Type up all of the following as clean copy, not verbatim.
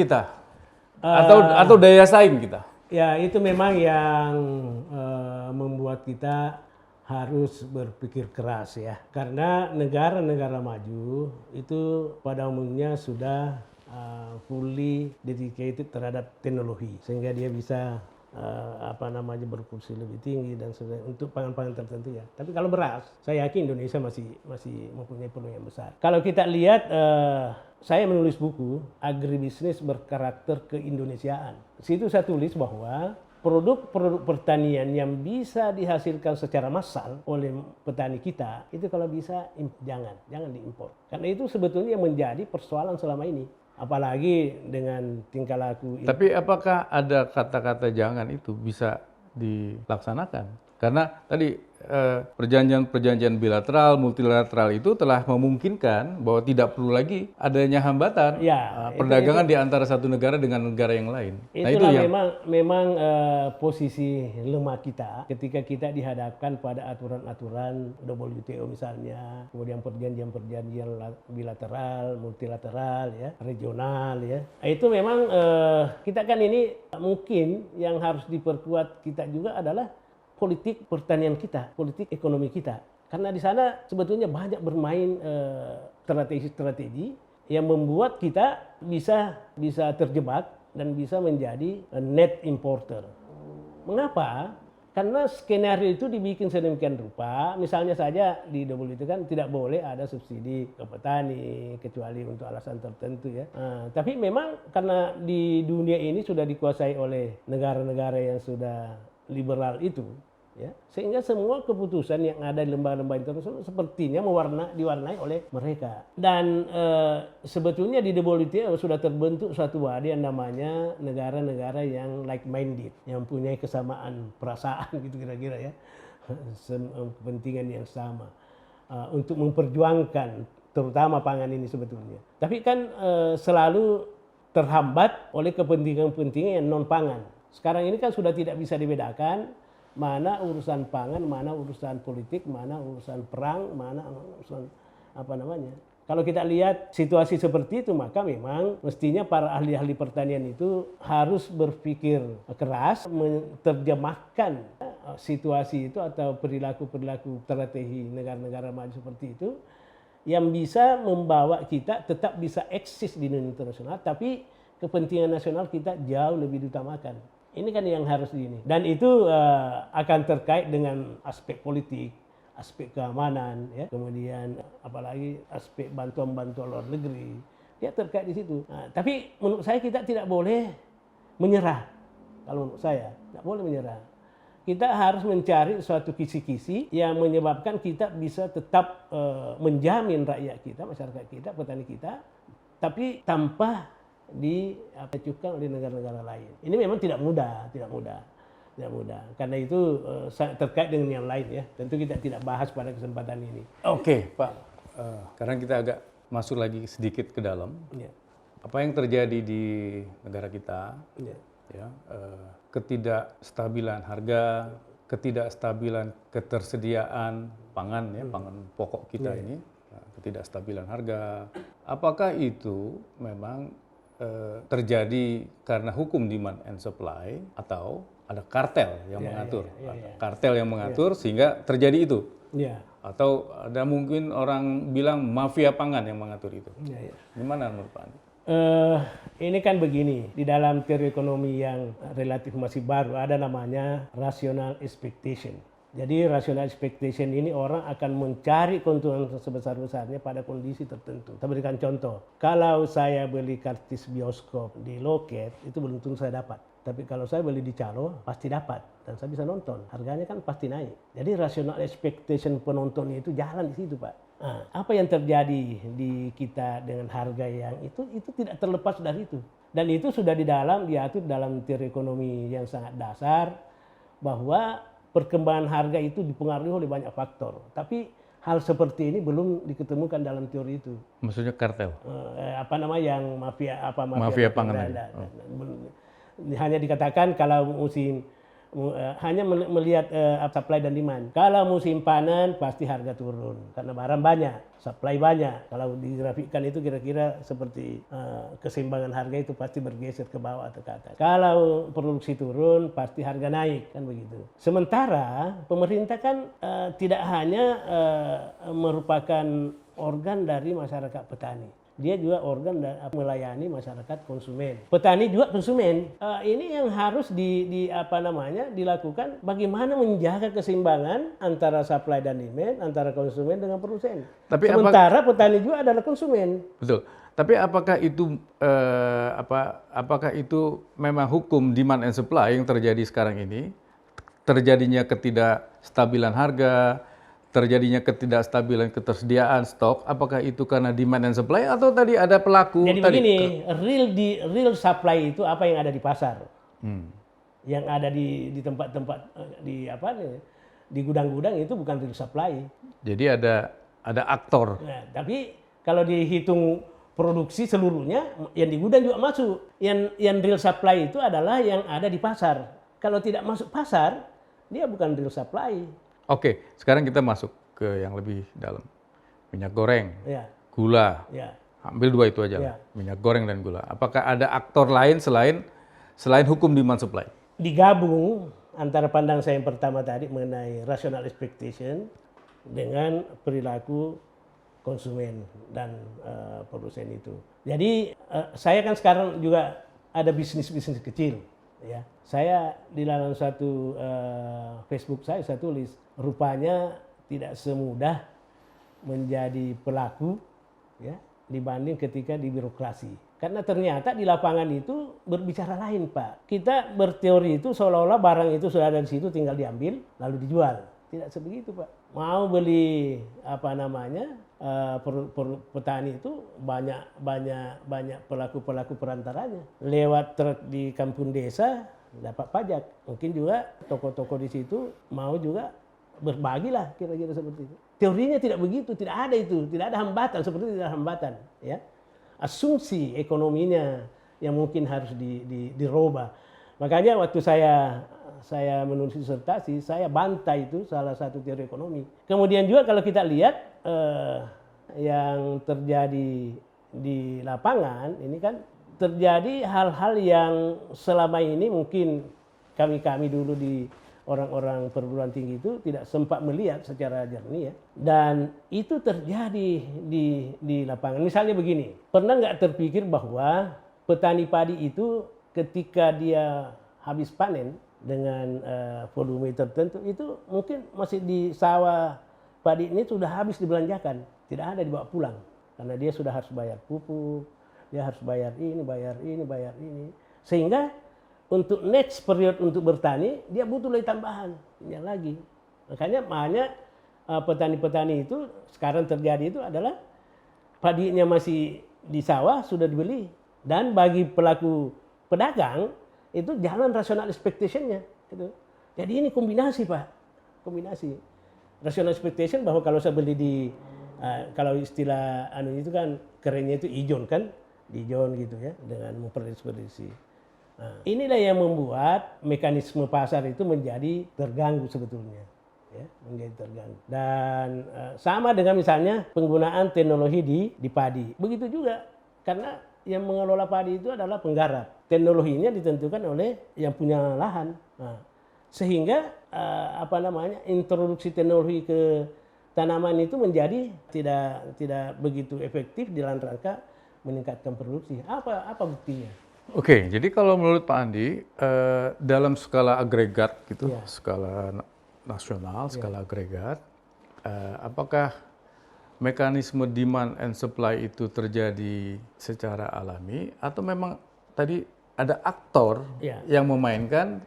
kita atau daya saing kita? Ya, itu memang yang membuat kita harus berpikir keras ya. Karena negara-negara maju itu pada umumnya sudah fully dedicated terhadap teknologi. Sehingga dia bisa berkursi lebih tinggi dan sebagainya untuk pangan-pangan tertentu ya. Tapi kalau beras, saya yakin Indonesia masih mempunyai peluang yang besar. Kalau kita lihat, saya menulis buku agribisnis berkarakter keindonesiaan. Di situ saya tulis bahwa produk-produk pertanian yang bisa dihasilkan secara massal oleh petani kita itu kalau bisa jangan diimpor. Karena itu sebetulnya yang menjadi persoalan selama ini. Apalagi dengan tingkah laku. Tapi apakah ada kata-kata jangan itu bisa dilaksanakan? Karena tadi perjanjian bilateral, multilateral itu telah memungkinkan bahwa tidak perlu lagi adanya hambatan perdagangan di antara satu negara dengan negara yang lain. Itulah memang posisi lemah kita ketika kita dihadapkan pada aturan-aturan WTO misalnya, kemudian perjanjian-perjanjian bilateral, multilateral, ya, regional, ya. Itu memang kita kan ini mungkin yang harus diperkuat kita juga adalah politik pertanian kita, politik ekonomi kita. Karena di sana sebetulnya banyak bermain strategi-strategi yang membuat kita bisa terjebak dan bisa menjadi net importer. Mengapa? Karena skenario itu dibikin sedemikian rupa, misalnya saja di WTO itu kan tidak boleh ada subsidi ke petani kecuali untuk alasan tertentu ya. Tapi memang karena di dunia ini sudah dikuasai oleh negara-negara yang sudah liberal itu, ya, sehingga semua keputusan yang ada di lembaga-lembaga internasional sepertinya diwarnai oleh mereka. Dan sebetulnya di WTO sudah terbentuk suatu wadah yang namanya negara-negara yang like-minded, yang punya kesamaan perasaan gitu kira-kira ya, kepentingan yang sama untuk memperjuangkan terutama pangan ini sebetulnya. Tapi kan selalu terhambat oleh kepentingan-kepentingan yang non-pangan. Sekarang ini kan sudah tidak bisa dibedakan mana urusan pangan, mana urusan politik, mana urusan perang, mana urusan Kalau kita lihat situasi seperti itu, maka memang mestinya para ahli-ahli pertanian itu harus berpikir keras menerjemahkan situasi itu atau perilaku-perilaku strategi negara-negara maju seperti itu yang bisa membawa kita tetap bisa eksis di dunia internasional, tapi kepentingan nasional kita jauh lebih diutamakan. Ini kan yang harus ini. Dan itu akan terkait dengan aspek politik, aspek keamanan, ya. Kemudian apalagi aspek bantuan-bantuan luar negeri. Dia terkait di situ. Tapi menurut saya kita tidak boleh menyerah. Kalau menurut saya, tidak boleh menyerah. Kita harus mencari suatu kisi-kisi yang menyebabkan kita bisa tetap menjamin rakyat kita, masyarakat kita, petani kita, tapi tanpa diacuhkan oleh negara-negara lain. Ini memang tidak mudah. Karena itu terkait dengan yang lain ya. Tentu kita tidak bahas pada kesempatan ini. Oke, Pak. Sekarang kita agak masuk lagi sedikit ke dalam. Ya. Apa yang terjadi di negara kita? Ya, ketidakstabilan harga, ketidakstabilan ketersediaan pangan ya, pangan pokok kita ini, ketidakstabilan harga. Apakah itu memang terjadi karena hukum demand and supply atau ada kartel yang mengatur, kartel yang mengatur sehingga terjadi itu, atau ada mungkin orang bilang mafia pangan yang mengatur itu. Gimana menurut Pak Andi? Ini kan begini, di dalam teori ekonomi yang relatif masih baru ada namanya rational expectation. Jadi rational expectation ini orang akan mencari keuntungan sebesar-besarnya pada kondisi tertentu. Saya berikan contoh. Kalau saya beli kartis bioskop di loket, itu belum tentu saya dapat. Tapi kalau saya beli di calo, pasti dapat. Dan saya bisa nonton. Harganya kan pasti naik. Jadi rational expectation penontonnya itu jalan di situ, Pak. Apa yang terjadi di kita dengan harga yang itu tidak terlepas dari itu. Dan itu sudah diatur dalam teori ekonomi yang sangat dasar, bahwa perkembangan harga itu dipengaruhi oleh banyak faktor. Tapi hal seperti ini belum diketemukan dalam teori itu. Maksudnya kartel? Yang mafia pangan. Hanya dikatakan kalau musim hanya melihat supply dan demand. Kalau musim panen pasti harga turun karena barang banyak, supply banyak. Kalau digrafikkan itu kira-kira seperti keseimbangan harga itu pasti bergeser ke bawah atau ke atas. Kalau produksi turun pasti harga naik, kan begitu. Sementara pemerintah kan tidak hanya merupakan organ dari masyarakat petani. Dia juga organ melayani masyarakat konsumen. Petani juga konsumen. Ini yang harus dilakukan bagaimana menjaga keseimbangan antara supply dan demand, antara konsumen dengan produsen. Sementara petani juga adalah konsumen. Betul. Tapi apakah itu memang hukum demand and supply yang terjadi sekarang ini? Terjadinya ketidakstabilan harga, terjadinya ketidakstabilan ketersediaan stok, apakah itu karena demand and supply atau tadi ada pelaku? Jadi begini, real supply itu apa yang ada di pasar, yang ada di tempat-tempat di gudang-gudang itu bukan real supply. Jadi ada aktor. Nah, tapi kalau dihitung produksi seluruhnya, yang di gudang juga masuk. Yang real supply itu adalah yang ada di pasar. Kalau tidak masuk pasar, dia bukan real supply. Oke, sekarang kita masuk ke yang lebih dalam. Minyak goreng, gula, ambil dua itu aja lah, minyak goreng dan gula. Apakah ada aktor lain selain hukum demand supply? Digabung antara pandang saya yang pertama tadi mengenai rational expectation dengan perilaku konsumen dan produsen itu. Jadi saya kan sekarang juga ada bisnis kecil. Ya, saya di dalam satu Facebook saya tulis, rupanya tidak semudah menjadi pelaku ya dibanding ketika di birokrasi. Karena ternyata di lapangan itu berbicara lain, Pak. Kita berteori itu seolah-olah barang itu sudah ada di situ tinggal diambil lalu dijual. Tidak sebegitu, Pak. Mau beli petani itu banyak pelaku perantaranya. Lewat truk di kampung desa dapat pajak. Mungkin juga toko-toko di situ mau juga berbagilah kira-kira seperti itu. Teorinya tidak begitu, tidak ada itu, tidak ada hambatan, seperti tidak ada hambatan, ya. Asumsi ekonominya yang mungkin harus dirubah. Makanya waktu saya menulis disertasi, saya bantai itu salah satu teori ekonomi. Kemudian juga kalau kita lihat yang terjadi di lapangan, ini kan terjadi hal-hal yang selama ini mungkin kami dulu di orang-orang perguruan tinggi itu tidak sempat melihat secara jernih ya. Dan itu terjadi di lapangan. Misalnya begini, pernah nggak terpikir bahwa petani padi itu ketika dia habis panen dengan volume tertentu itu mungkin masih di sawah padi ini sudah habis dibelanjakan, tidak ada dibawa pulang karena dia sudah harus bayar pupuk, dia harus bayar ini, sehingga untuk next period untuk bertani dia butuh lagi tambahan lagi. Makanya petani-petani itu sekarang terjadi itu adalah padinya masih di sawah sudah dibeli, dan bagi pelaku pedagang itu jalan rational expectation-nya gitu. Jadi ini kombinasi, Pak. Kombinasi. Rational expectation bahwa kalau saya beli di kalau istilah itu kan kerennya itu ijon kan, dijon gitu ya, dengan memprediksi. Nah, inilah yang membuat mekanisme pasar itu menjadi terganggu sebetulnya, ya, menjadi terganggu. Dan sama dengan misalnya penggunaan teknologi di padi, begitu juga karena yang mengelola padi itu adalah penggarap. Teknologinya ditentukan oleh yang punya lahan. Nah, sehingga introduksi teknologi ke tanaman itu menjadi tidak begitu efektif dalam rangka meningkatkan produksi. Apa buktinya? Oke, jadi kalau menurut Pak Andi, dalam skala agregat gitu, skala nasional, skala agregat, apakah mekanisme demand and supply itu terjadi secara alami atau memang tadi ada aktor yang memainkan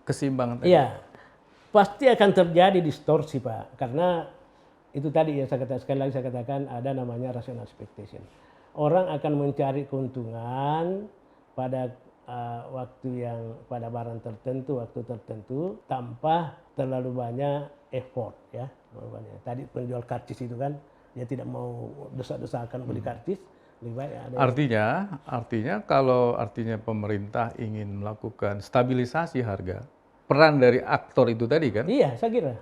keseimbangan tadi? Iya, pasti akan terjadi distorsi, Pak, karena itu tadi yang saya katakan, sekali lagi saya katakan ada namanya rational expectation. Orang akan mencari keuntungan pada pada barang tertentu, waktu tertentu, tanpa terlalu banyak effort, ya. Tadi penjual karcis itu kan, dia tidak mau desak-desakan beli karcis, Lebih baik ada. Artinya kalau pemerintah ingin melakukan stabilisasi harga, peran dari aktor itu tadi kan, Iya, saya kira.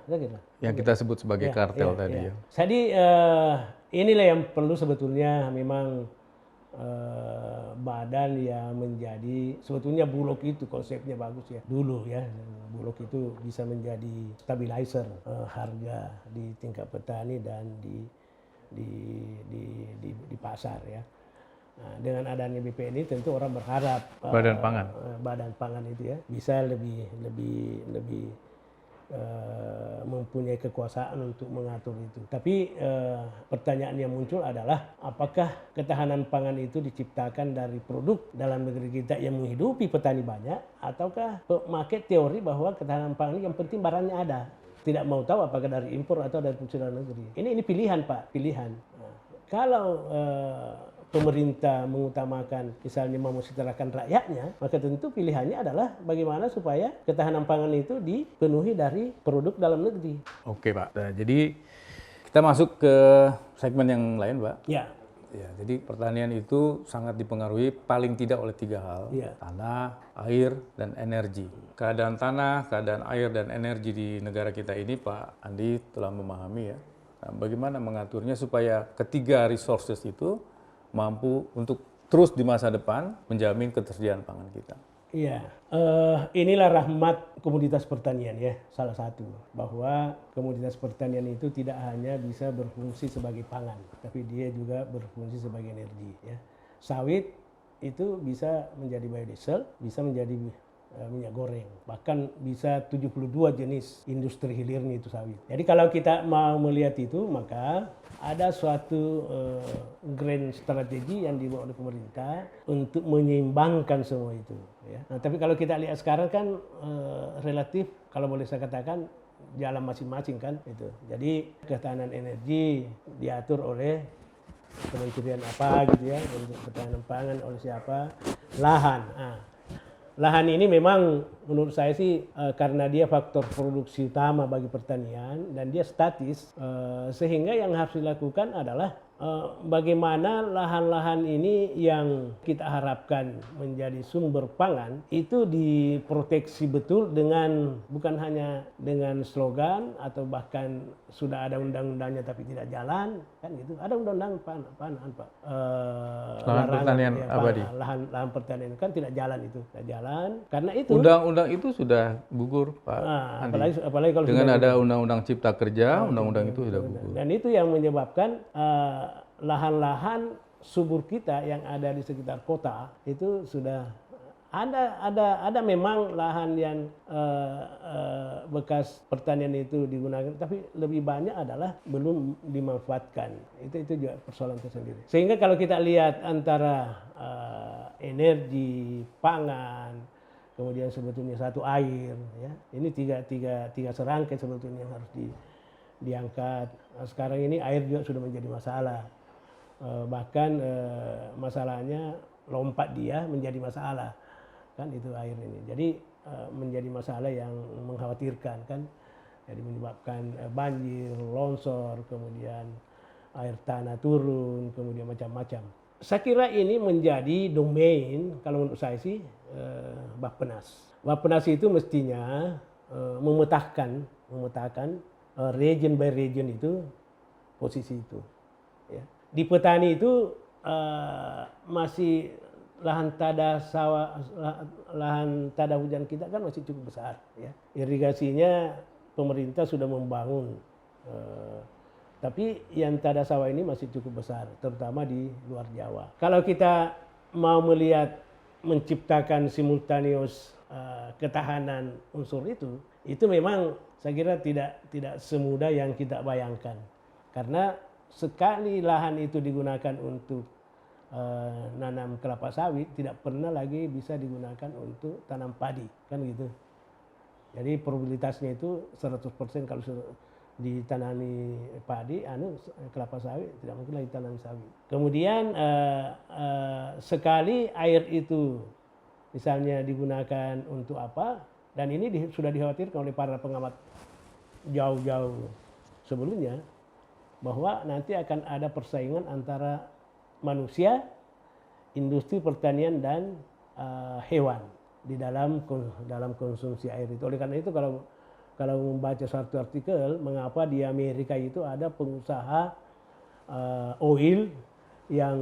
yang kita sebut sebagai kartel tadi ya. Jadi inilah yang perlu sebetulnya memang badan yang menjadi, sebetulnya Bulog itu konsepnya bagus ya dulu ya. Bulog itu bisa menjadi stabilizer harga di tingkat petani dan di pasar ya. Nah, dengan adanya BP ini tentu orang berharap badan pangan itu ya bisa lebih mempunyai kekuasaan untuk mengatur itu. Tapi pertanyaan yang muncul adalah apakah ketahanan pangan itu diciptakan dari produk dalam negeri kita yang menghidupi petani banyak, ataukah pemakai teori bahwa ketahanan pangan yang penting barangnya ada. Tidak mau tahu apakah dari impor atau dari produksi dalam negeri. Ini pilihan Pak, pilihan. Nah, kalau pemerintah mengutamakan misalnya mesejahterakan rakyatnya, maka tentu pilihannya adalah bagaimana supaya ketahanan pangan itu dipenuhi dari produk dalam negeri. Oke Pak, nah, jadi kita masuk ke segmen yang lain Pak. Ya. Ya, jadi pertanian itu sangat dipengaruhi paling tidak oleh 3 hal, tanah, air, dan energi. Keadaan tanah, keadaan air, dan energi di negara kita ini Pak Andi telah memahami ya. Nah, bagaimana mengaturnya supaya ketiga resources itu mampu untuk terus di masa depan menjamin ketersediaan pangan kita. Iya, inilah rahmat komoditas pertanian ya, salah satu. Bahwa komoditas pertanian itu tidak hanya bisa berfungsi sebagai pangan, tapi dia juga berfungsi sebagai energi ya. Sawit itu bisa menjadi biodiesel, bisa menjadi minyak goreng. Bahkan bisa 72 jenis industri hilirnya itu sawit. Jadi kalau kita mau melihat itu, maka ada suatu grand strategi yang dibawa oleh pemerintah untuk menyeimbangkan semua itu. Ya. Nah, tapi kalau kita lihat sekarang kan relatif, kalau boleh saya katakan, jalan masing-masing kan itu. Jadi ketahanan energi diatur oleh kementerian apa gitu ya, untuk ketahanan pangan oleh siapa, lahan. Lahan ini memang menurut saya sih karena dia faktor produksi utama bagi pertanian dan dia statis, sehingga yang harus dilakukan adalah bagaimana lahan-lahan ini yang kita harapkan menjadi sumber pangan itu diproteksi betul dengan bukan hanya dengan slogan atau bahkan sudah ada undang-undangnya tapi tidak jalan kan gitu. Ada undang-undang pangan Pak. Lahan pertanian abadi. Lahan pertanian kan tidak jalan itu, tidak jalan. Karena itu undang-undang itu sudah gugur Pak Andi. Apalagi kalau dengan ada undang-undang Cipta Kerja, undang-undang itu sudah gugur. Dan itu yang menyebabkan lahan-lahan subur kita yang ada di sekitar kota itu sudah ada memang lahan yang bekas pertanian itu digunakan, tapi lebih banyak adalah belum dimanfaatkan. Itu juga persoalan tersendiri. Sehingga kalau kita lihat antara energi, pangan, kemudian sebetulnya satu air, ya ini tiga serangkai sebetulnya yang harus diangkat. Nah, sekarang ini air juga sudah menjadi masalah. Bahkan masalahnya lompat dia menjadi masalah kan itu air ini. Jadi menjadi masalah yang mengkhawatirkan kan. Jadi menyebabkan banjir, longsor, kemudian air tanah turun, kemudian macam-macam. Saya kira ini menjadi domain kalau menurut saya sih Bappenas. Bappenas itu mestinya memetakan region by region itu posisi itu. Ya. Di petani itu masih lahan tada hujan kita kan masih cukup besar. Ya. Irigasinya pemerintah sudah membangun, tapi yang tada sawah ini masih cukup besar, terutama di luar Jawa. Kalau kita mau melihat menciptakan simultaneous ketahanan unsur itu memang saya kira tidak semudah yang kita bayangkan. Karena sekali lahan itu digunakan untuk nanam kelapa sawit, tidak pernah lagi bisa digunakan untuk tanam padi, kan gitu. Jadi probabilitasnya itu 100% kalau ditanami padi, kelapa sawit tidak mungkin lagi tanam sawit. Kemudian sekali air itu misalnya digunakan untuk apa, dan ini sudah dikhawatirkan oleh para pengamat jauh-jauh sebelumnya, bahwa nanti akan ada persaingan antara manusia, industri pertanian dan hewan di dalam konsumsi air itu. Oleh karena itu kalau membaca suatu artikel mengapa di Amerika itu ada pengusaha oil yang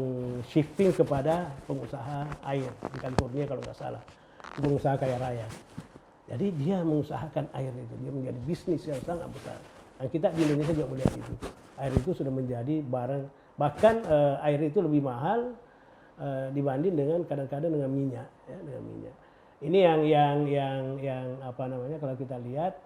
shifting kepada pengusaha air di California kalau nggak salah, pengusaha kaya raya. Jadi dia mengusahakan air itu, dia menjadi bisnis yang sangat besar. Dan kita di Indonesia juga melihat itu. Air itu sudah menjadi barang, bahkan air itu lebih mahal dibanding dengan kadang-kadang dengan minyak, ya, dengan minyak. Ini yang apa namanya kalau kita lihat.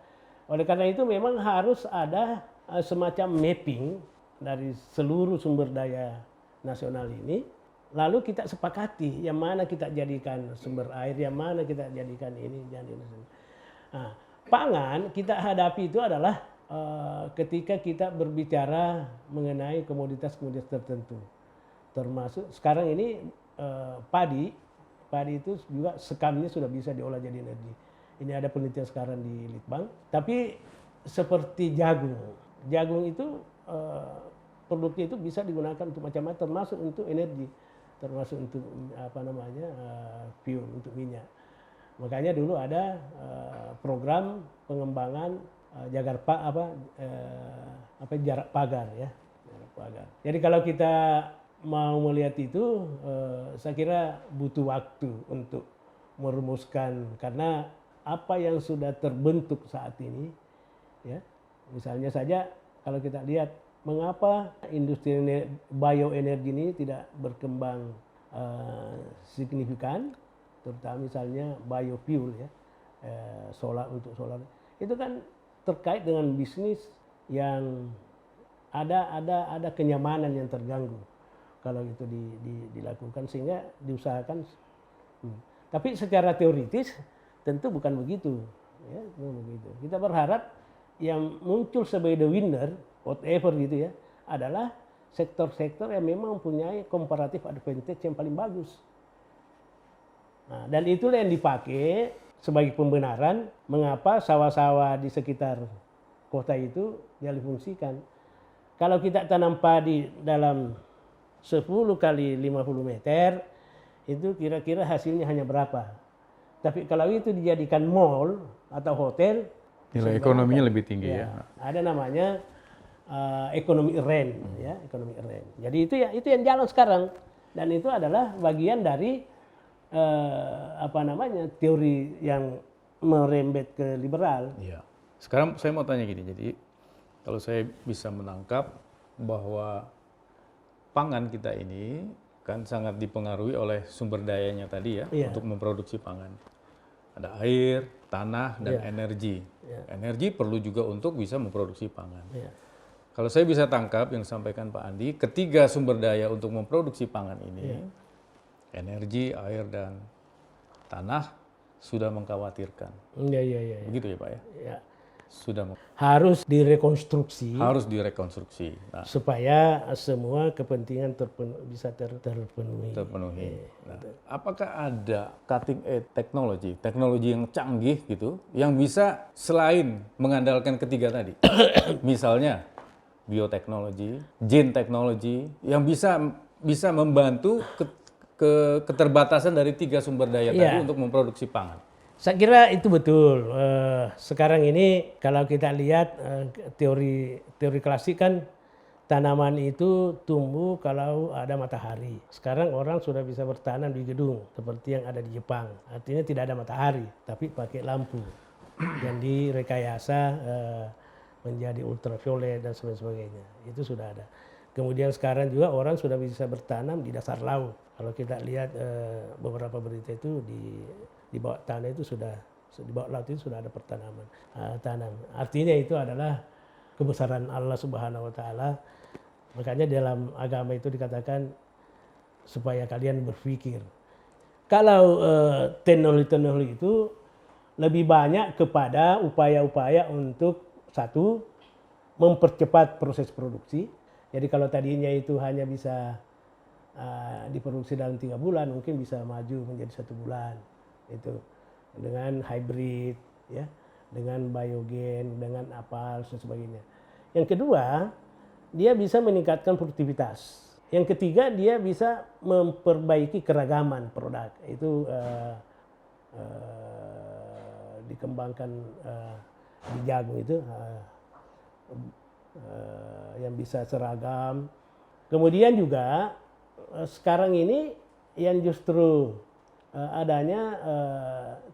Oleh karena itu memang harus ada semacam mapping dari seluruh sumber daya nasional ini. Lalu kita sepakati yang mana kita jadikan sumber air, yang mana kita jadikan ini. Nah, pangan kita hadapi itu adalah ketika kita berbicara mengenai komoditas-komoditas tertentu. Termasuk sekarang ini padi itu juga sekamnya sudah bisa diolah jadi energi. Ini ada penelitian sekarang di Litbang. Tapi seperti jagung itu produknya itu bisa digunakan untuk macam-macam, termasuk untuk energi, termasuk untuk apa namanya fuel, untuk minyak. Makanya dulu ada program pengembangan jarak pagar ya, jarak pagar. Jadi kalau kita mau melihat itu, saya kira butuh waktu untuk merumuskan, karena apa yang sudah terbentuk saat ini, ya, misalnya saja kalau kita lihat mengapa industri bioenergi ini tidak berkembang signifikan, terutama misalnya biofuel ya, solar, itu kan terkait dengan bisnis yang ada kenyamanan yang terganggu kalau itu dilakukan, sehingga diusahakan. Tapi secara teoritis tentu bukan begitu, ya, bukan begitu. Kita berharap yang muncul sebagai the winner, whatever gitu ya, adalah sektor-sektor yang memang mempunyai comparative advantage yang paling bagus. Nah, dan itulah yang dipakai sebagai pembenaran mengapa sawah-sawah di sekitar kota itu dialihfungsikan. Kalau kita tanam padi dalam 10 kali 50 meter, itu kira-kira hasilnya hanya berapa? Tapi kalau itu dijadikan mall atau hotel, nilai ekonominya lebih tinggi ya. Ada namanya ekonomi rent, ya, ekonomi rent. Jadi itu yang jalan sekarang, dan itu adalah bagian dari apa namanya teori yang merembet ke liberal. Iya. Sekarang saya mau tanya gini, jadi kalau saya bisa menangkap bahwa pangan kita ini kan sangat dipengaruhi oleh sumber dayanya tadi ya, untuk memproduksi pangan. Ada air, tanah, dan energi. Energi perlu juga untuk bisa memproduksi pangan. Kalau saya bisa tangkap yang disampaikan Pak Andi, ketiga sumber daya untuk memproduksi pangan ini, energi, air, dan tanah sudah mengkhawatirkan. Begitu ya Pak ya? Ya. Sudah harus direkonstruksi. Nah, supaya semua kepentingan bisa terpenuhi. Nah, apakah ada cutting edge teknologi yang canggih gitu, yang bisa selain mengandalkan ketiga tadi, misalnya bioteknologi, gene teknologi, yang bisa membantu keterbatasan dari tiga sumber daya tadi untuk memproduksi pangan? Saya kira itu betul. Sekarang ini kalau kita lihat teori klasik kan tanaman itu tumbuh kalau ada matahari. Sekarang orang sudah bisa bertanam di gedung seperti yang ada di Jepang. Artinya tidak ada matahari, tapi pakai lampu yang direkayasa menjadi ultraviolet dan sebagainya. Itu sudah ada. Kemudian sekarang juga orang sudah bisa bertanam di dasar laut. Kalau kita lihat beberapa berita itu di bawah tanah itu di bawah laut itu sudah ada pertanaman tanam. Artinya itu adalah kebesaran Allah Subhanahu wa taala. Makanya dalam agama itu dikatakan supaya kalian berpikir. Kalau teknologi itu lebih banyak kepada upaya-upaya untuk satu, mempercepat proses produksi. Jadi kalau tadinya itu hanya bisa diproduksi dalam 3 bulan, mungkin bisa maju menjadi 1 bulan. Itu dengan hybrid, ya, dengan biogen, dengan apal dan sebagainya. Yang kedua, dia bisa meningkatkan produktivitas. Yang ketiga, dia bisa memperbaiki keragaman produk. Itu dikembangkan di jagung itu yang bisa seragam. Kemudian juga sekarang ini yang justru adanya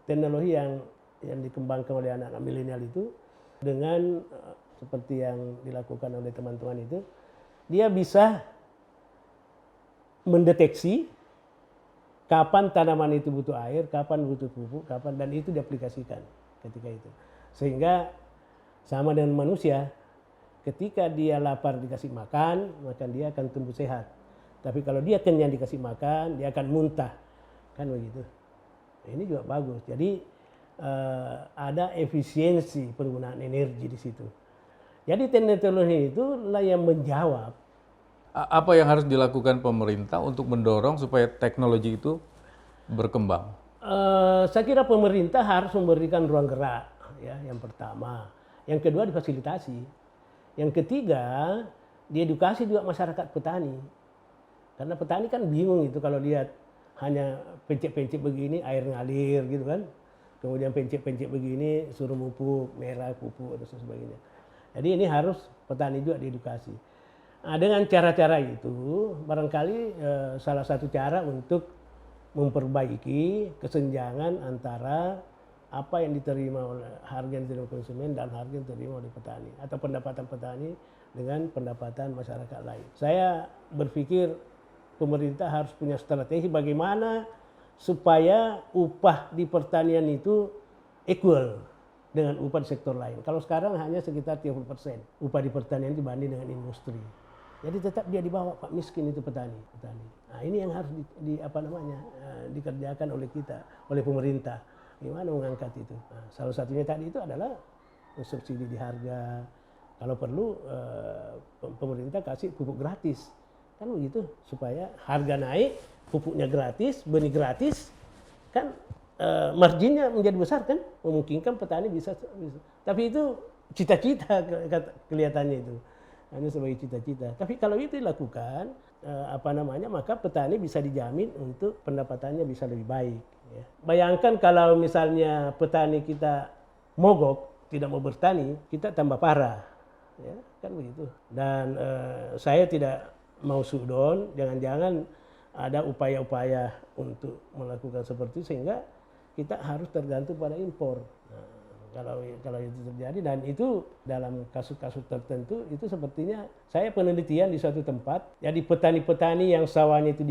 teknologi yang dikembangkan oleh anak-anak milenial itu dengan seperti yang dilakukan oleh teman-teman itu, dia bisa mendeteksi kapan tanaman itu butuh air, kapan butuh pupuk, kapan, dan itu diaplikasikan ketika itu. Sehingga sama dengan manusia, ketika dia lapar dikasih makan, maka dia akan tumbuh sehat. Tapi kalau dia kenyang dikasih makan, dia akan muntah. Kan begitu. Ini juga bagus. Jadi ada efisiensi penggunaan energi di situ. Jadi teknologi itulah yang menjawab. Apa yang harus dilakukan pemerintah untuk mendorong supaya teknologi itu berkembang? Saya kira pemerintah harus memberikan ruang gerak, ya, yang pertama. Yang kedua difasilitasi. Yang ketiga diedukasi juga masyarakat petani. Karena petani kan bingung itu kalau lihat hanya pencet-pencet begini air ngalir gitu kan. Kemudian pencet-pencet begini suruh pupuk, merah pupuk dan sebagainya. Jadi ini harus petani juga diedukasi. Nah, dengan cara-cara itu barangkali salah satu cara untuk memperbaiki kesenjangan antara apa yang diterima oleh harga yang diterima konsumen dan harga yang diterima oleh petani atau pendapatan petani dengan pendapatan masyarakat lain. Saya berpikir pemerintah harus punya strategi bagaimana supaya upah di pertanian itu equal dengan upah di sektor lain. Kalau sekarang hanya sekitar 30% upah di pertanian dibanding dengan industri. Jadi tetap dia di bawah Pak miskin itu petani. Nah, ini yang harus dikerjakan oleh kita, oleh pemerintah. Gimana mengangkat itu? Nah, salah satunya tadi itu adalah subsidi di harga. Kalau perlu pemerintah kasih pupuk gratis, kan begitu supaya harga naik, pupuknya gratis, benih gratis, kan marginnya menjadi besar kan, memungkinkan petani bisa. Tapi itu cita-cita kelihatannya itu. Hanya sebagai cita-cita. Tapi kalau itu dilakukan, maka petani bisa dijamin untuk pendapatannya bisa lebih baik. Ya. Bayangkan kalau misalnya petani kita mogok, tidak mau bertani, kita tambah parah. Ya, kan begitu. Dan saya tidak mau sudon, jangan-jangan ada upaya-upaya untuk melakukan seperti itu sehingga kita harus tergantung pada impor. Nah, kalau itu terjadi, dan itu dalam kasus-kasus tertentu itu sepertinya saya penelitian di suatu tempat, jadi petani-petani yang sawahnya itu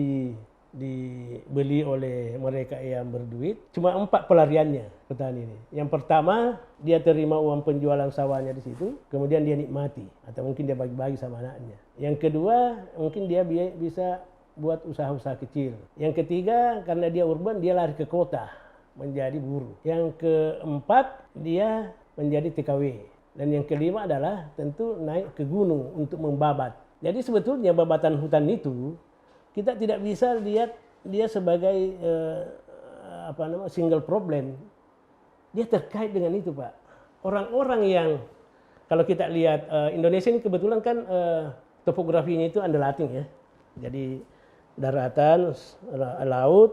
dibeli oleh mereka yang berduit, cuma 4 pelariannya petani ini. Yang pertama, dia terima uang penjualan sawahnya di situ, kemudian dia nikmati atau mungkin dia bagi-bagi sama anaknya. Yang kedua, mungkin dia bisa buat usaha-usaha kecil. Yang ketiga, karena dia urban, dia lari ke kota menjadi buruh. Yang keempat, dia menjadi TKW. Dan yang kelima adalah tentu naik ke gunung untuk membabat. Jadi sebetulnya babatan hutan itu kita tidak bisa lihat dia sebagai single problem. Dia terkait dengan itu, Pak. Orang-orang yang kalau kita lihat Indonesia ini kebetulan kan topografinya itu undulating ya. Jadi daratan, laut,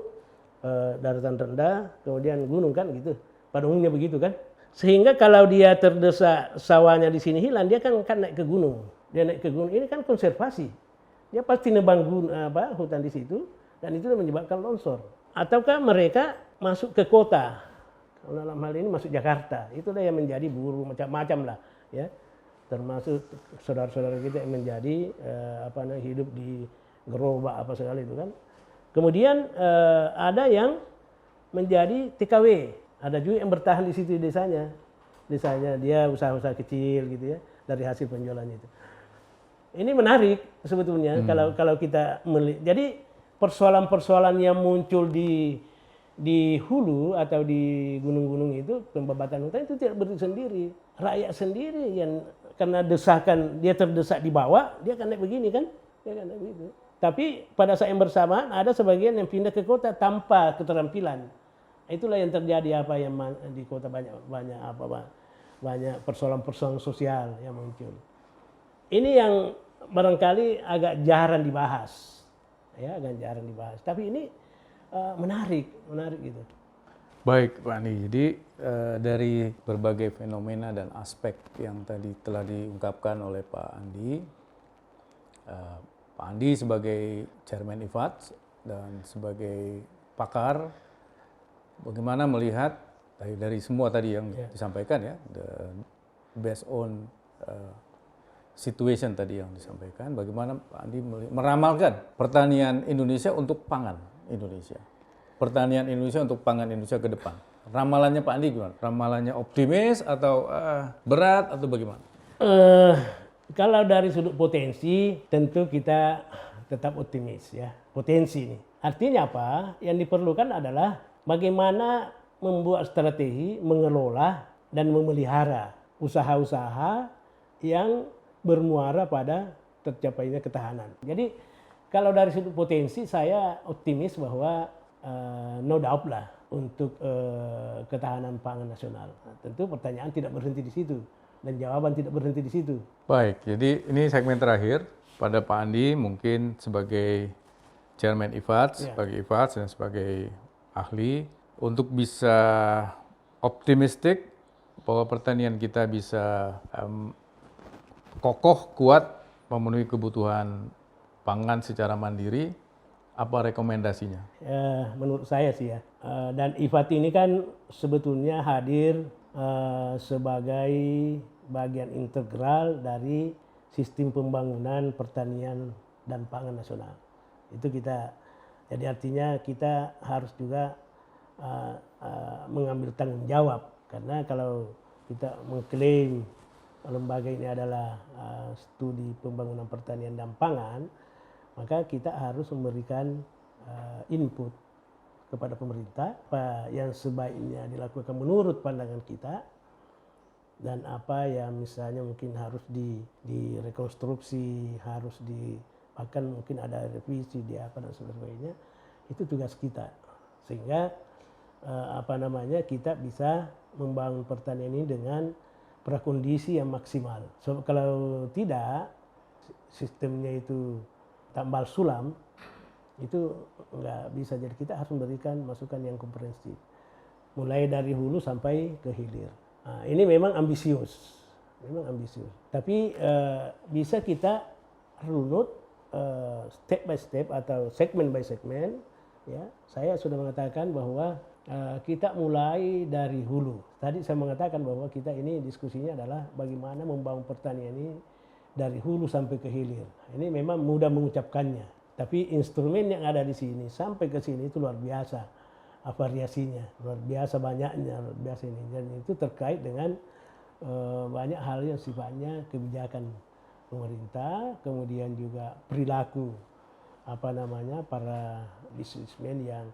daratan rendah, kemudian gunung kan gitu. Pada umumnya begitu kan. Sehingga kalau dia terdesak sawahnya di sini hilang, dia kan naik ke gunung. Dia naik ke gunung, ini kan konservasi. Dia pasti nebang hutan di situ dan itu menyebabkan longsor. Ataukah mereka masuk ke kota? Kalau dalam hal ini masuk Jakarta, itulah yang menjadi buruh macam-macam lah, ya. Termasuk saudara-saudara kita yang menjadi hidup di gerobak apa segala itu kan. Kemudian ada yang menjadi TKW, ada juga yang bertahan di situ desanya dia usaha-usaha kecil gitu ya dari hasil penjualan itu. Ini menarik sebetulnya kalau kita melihat. Jadi persoalan-persoalan yang muncul di hulu atau di gunung-gunung itu, pembabatan hutan itu tidak berdiri sendiri. Rakyat sendiri yang karena desakan dia terdesak di bawah, dia akan naik begini kan? Dia akan naik begitu. Tapi pada saat yang bersamaan ada sebagian yang pindah ke kota tanpa keterampilan. Itulah yang terjadi yang di kota banyak persoalan-persoalan sosial yang muncul. Ini yang barangkali agak jarang dibahas, ya agak jarang dibahas. Tapi ini menarik gitu. Baik Pak Andi, jadi dari berbagai fenomena dan aspek yang tadi telah diungkapkan oleh Pak Andi, Pak Andi sebagai Chairman IFATS dan sebagai pakar, bagaimana melihat dari semua tadi yang disampaikan ya, based on situation tadi yang disampaikan, bagaimana Pak Andi meramalkan pertanian Indonesia untuk pangan Indonesia, pertanian Indonesia untuk pangan Indonesia ke depan. Ramalannya Pak Andi gimana? Ramalannya optimis atau berat atau bagaimana? Kalau dari sudut potensi, tentu kita tetap optimis ya. Potensi ini. Artinya apa? Yang diperlukan adalah bagaimana membuat strategi, mengelola, dan memelihara usaha-usaha yang bermuara pada tercapainya ketahanan. Jadi kalau dari sudut potensi, saya optimis bahwa no doubt lah untuk ketahanan pangan nasional. Nah, tentu pertanyaan tidak berhenti di situ. Dan jawaban tidak berhenti di situ. Baik, jadi ini segmen terakhir pada Pak Andi mungkin sebagai Chairman IFATS, sebagai IFATS dan sebagai ahli untuk bisa optimistik bahwa pertanian kita bisa kokoh, kuat, memenuhi kebutuhan pangan secara mandiri. Apa rekomendasinya? Menurut saya sih ya, dan IFAT ini kan sebetulnya hadir sebagai bagian integral dari sistem pembangunan pertanian dan pangan nasional. Itu kita, jadi artinya kita harus juga mengambil tanggung jawab, karena kalau kita mengklaim lembaga ini adalah studi pembangunan pertanian dan pangan, maka kita harus memberikan input kepada pemerintah apa yang sebaiknya dilakukan menurut pandangan kita, dan apa yang misalnya mungkin harus direkonstruksi, harus bahkan mungkin ada revisi di apa dan sebagainya. Itu tugas kita, sehingga kita bisa membangun pertanian ini dengan prakondisi yang maksimal. So, kalau tidak, sistemnya itu tambal sulam, itu nggak bisa. Jadi kita harus memberikan masukan yang komprehensif, mulai dari hulu sampai ke hilir. Nah, ini memang ambisius, tapi bisa kita runut step by step atau segmen by segmen. Ya, saya sudah mengatakan bahwa kita mulai dari hulu. Tadi saya mengatakan bahwa kita ini diskusinya adalah bagaimana membangun pertanian ini dari hulu sampai ke hilir. Ini memang mudah mengucapkannya, tapi instrumen yang ada di sini sampai ke sini itu luar biasa. Variasinya luar biasa, banyaknya luar biasa ini, dan itu terkait dengan banyak hal yang sifatnya kebijakan pemerintah, kemudian juga perilaku para businessmen yang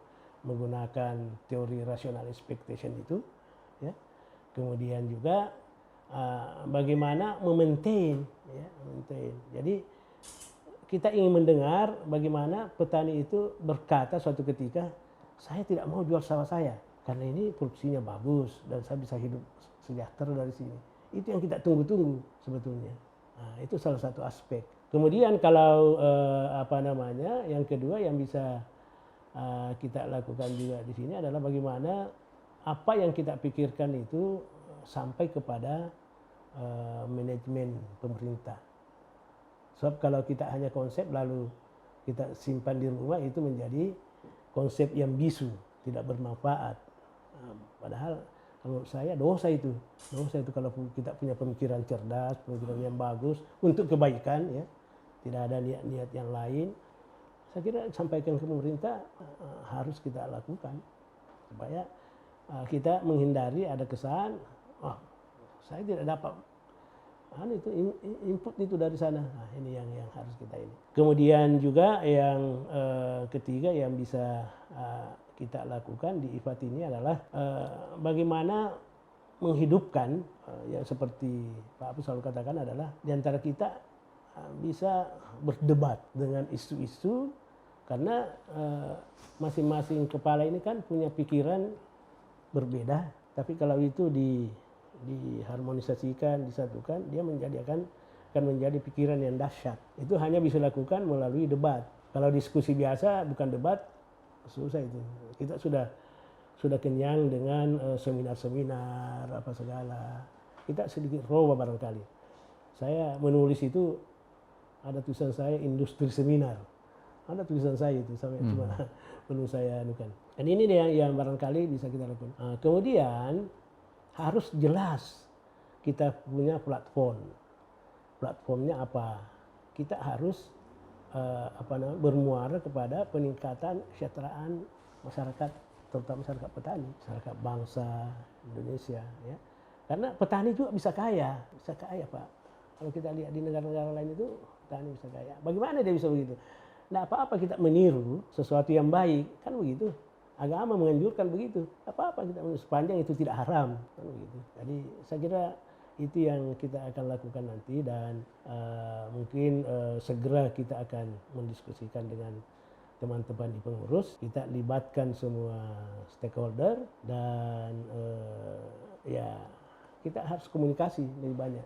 menggunakan teori rational expectation itu, ya. Kemudian juga bagaimana memaintain. Jadi kita ingin mendengar bagaimana petani itu berkata suatu ketika, saya tidak mau jual sawah saya karena ini produksinya bagus dan saya bisa hidup sejahtera dari sini. Itu yang kita tunggu-tunggu sebetulnya. Nah, itu salah satu aspek. Kemudian kalau yang kedua yang bisa kita lakukan juga di sini adalah bagaimana apa yang kita pikirkan itu sampai kepada manajemen pemerintah. Sebab kalau kita hanya konsep lalu kita simpan di rumah, itu menjadi konsep yang bisu, tidak bermanfaat. Padahal menurut saya dosa itu kalau kita punya pemikiran cerdas, pemikiran yang bagus untuk kebaikan, ya, tidak ada niat-niat yang lain. Saya kira sampaikan ke pemerintah harus kita lakukan supaya kita menghindari ada kesan, saya tidak dapat input itu dari sana. Nah, ini yang harus kita ini. Kemudian juga yang ketiga yang bisa kita lakukan di IFAT ini adalah bagaimana menghidupkan, yang seperti Pak Apu selalu katakan adalah di antara kita bisa berdebat dengan isu-isu, karena masing-masing kepala ini kan punya pikiran berbeda, tapi kalau itu diharmonisasikan, disatukan, dia menjadikan akan menjadi pikiran yang dahsyat. Itu hanya bisa dilakukan melalui debat. Kalau diskusi biasa bukan debat, susah itu. Kita sudah kenyang dengan seminar-seminar apa segala. Kita sedikit roba barangkali. Saya menulis itu ada tulisan saya industri seminar. Ada tulisan saya itu sampai cuma perlu saya anukan. Dan ini yang barangkali bisa kita lakukan. Kemudian harus jelas kita punya platform. Platformnya apa? Kita harus bermuara kepada peningkatan kesejahteraan masyarakat, terutama masyarakat petani, masyarakat bangsa Indonesia. Ya. Karena petani juga bisa kaya Pak. Kalau kita lihat di negara-negara lain itu petani bisa kaya. Bagaimana dia bisa begitu? Nah, apa-apa kita meniru sesuatu yang baik, kan begitu. Agama menganjurkan begitu. Apa-apa kita meniru sepanjang itu tidak haram, kan begitu. Jadi saya kira itu yang kita akan lakukan nanti dan mungkin segera kita akan mendiskusikan dengan teman-teman di pengurus. Kita libatkan semua stakeholder dan ya kita harus komunikasi lebih banyak.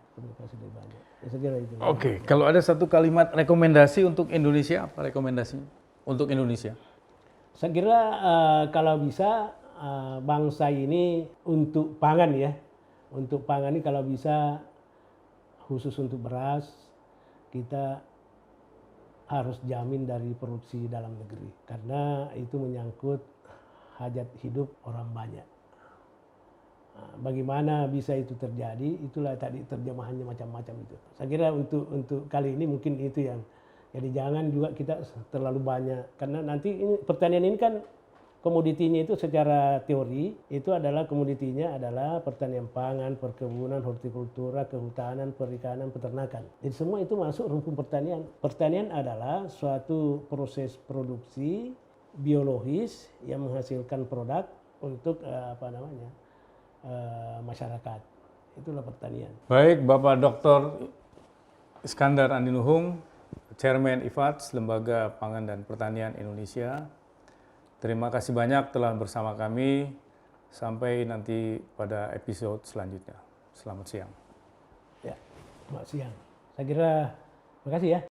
Ya, saya kira itu. Oke, kalau ada satu kalimat rekomendasi untuk Indonesia, apa rekomendasinya untuk Indonesia? Saya kira kalau bisa bangsa ini untuk pangan ya, untuk pangan ini kalau bisa khusus untuk beras kita harus jamin dari produksi dalam negeri karena itu menyangkut hajat hidup orang banyak. Bagaimana bisa itu terjadi? Itulah tadi terjemahannya macam-macam itu. Saya kira untuk kali ini mungkin itu yang. Jadi jangan juga kita terlalu banyak karena nanti pertanian ini kan komoditinya itu secara teori itu adalah komoditinya adalah pertanian pangan, perkebunan, hortikultura, kehutanan, perikanan, peternakan. Jadi semua itu masuk rumpun pertanian. Pertanian adalah suatu proses produksi biologis yang menghasilkan produk untuk masyarakat. Itulah pertanian. Baik, Bapak Dr. Iskandar Andi Nuhung, Chairman IFADS, Lembaga Pangan dan Pertanian Indonesia. Terima kasih banyak telah bersama kami. Sampai nanti pada episode selanjutnya. Selamat siang. Ya, selamat siang. Saya kira, terima kasih ya.